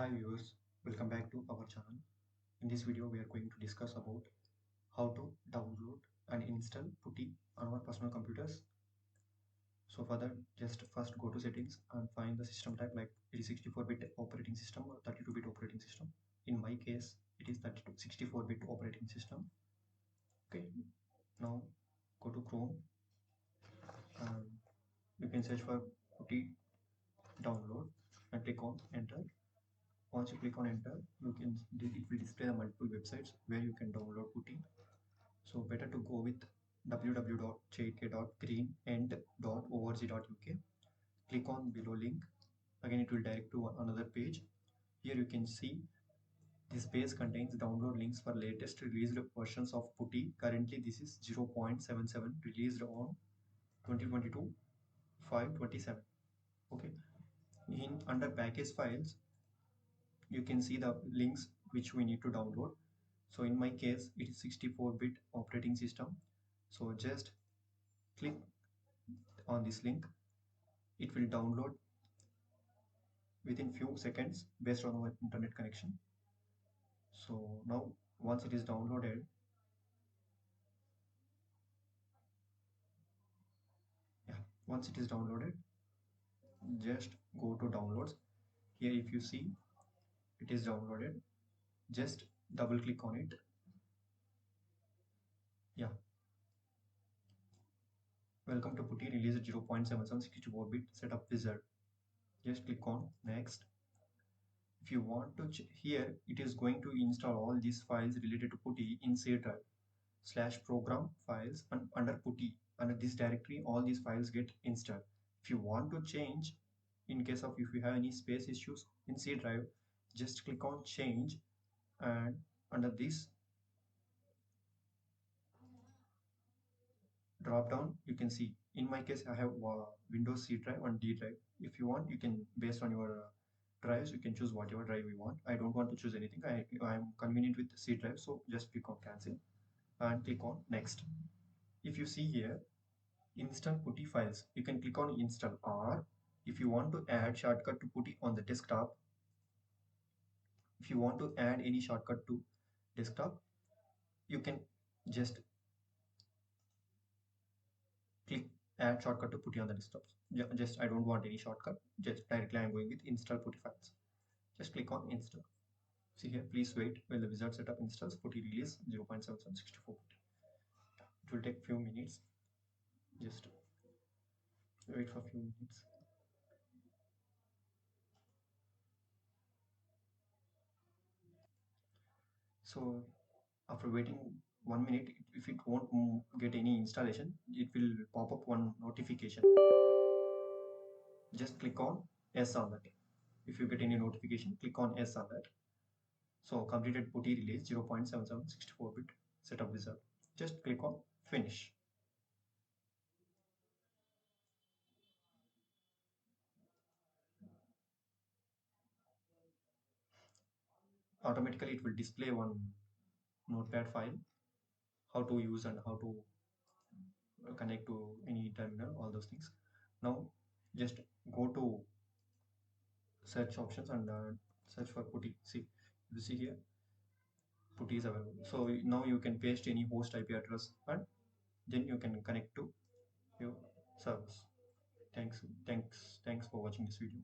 Hi viewers, welcome back to our channel. In this video we are going to discuss about how to download and install Putty on our personal computers. So for that, just first go to settings and find the system type, like it is 64-bit operating system or 32-bit operating system. In my case it is 64-bit operating system. Okay, now go to Chrome and you can search for Putty download and click on enter. Once you click on enter, it will display the multiple websites where you can download Putty. So better to go with www.jk.greenend.org.uk. Click on below link. Again, it will direct to another page. Here you can see this page contains download links for latest released versions of Putty. Currently, this is 0.77 released on 2022 5/27. Okay. In under package files, you can see the links which we need to download. So in my case, it is 64-bit operating system. So just click on this link. It will download within few seconds based on our internet connection. So now once it is downloaded, yeah, once it is downloaded, just go to downloads. Here if you see it is downloaded, just double click on it. Yeah, welcome to Putty release 0.77 64-bit setup wizard. Just click on next. If you want to here it is going to install all these files related to Putty in C drive /program files, and under Putty, under this directory all these files get installed. If you want to change, in case of if you have any space issues in C drive, just click on change, and under this drop down you can see, in my case I have Windows C drive and D drive. If you want, you can, based on your drives, you can choose whatever drive you want. I don't want to choose anything. I am convenient with C drive, so just click on cancel and click on next. If you see here install Putty files, you can click on install, or if you want to add shortcut to Putty on the desktop, if you want to add any shortcut to desktop, you can just click add shortcut to Putty on the desktop. Just I don't want any shortcut, just directly I'm going with install Putty files. Just click on install. See here, please wait while the wizard setup installs Putty release 0.7764. It will take few minutes. Just wait for a few minutes. So after waiting 1 minute, if it won't get any installation, it will pop up one notification. Just click on yes on that. If you get any notification, click on yes on that. So completed Putty release 0.77 64-bit setup wizard. Just click on finish. Automatically it will display one notepad file, how to use and how to connect to any terminal, all those things. Now just go to search options and search for Putty. See, you see here Putty is available. So now you can paste any host IP address and then you can connect to your service. Thanks for watching this video.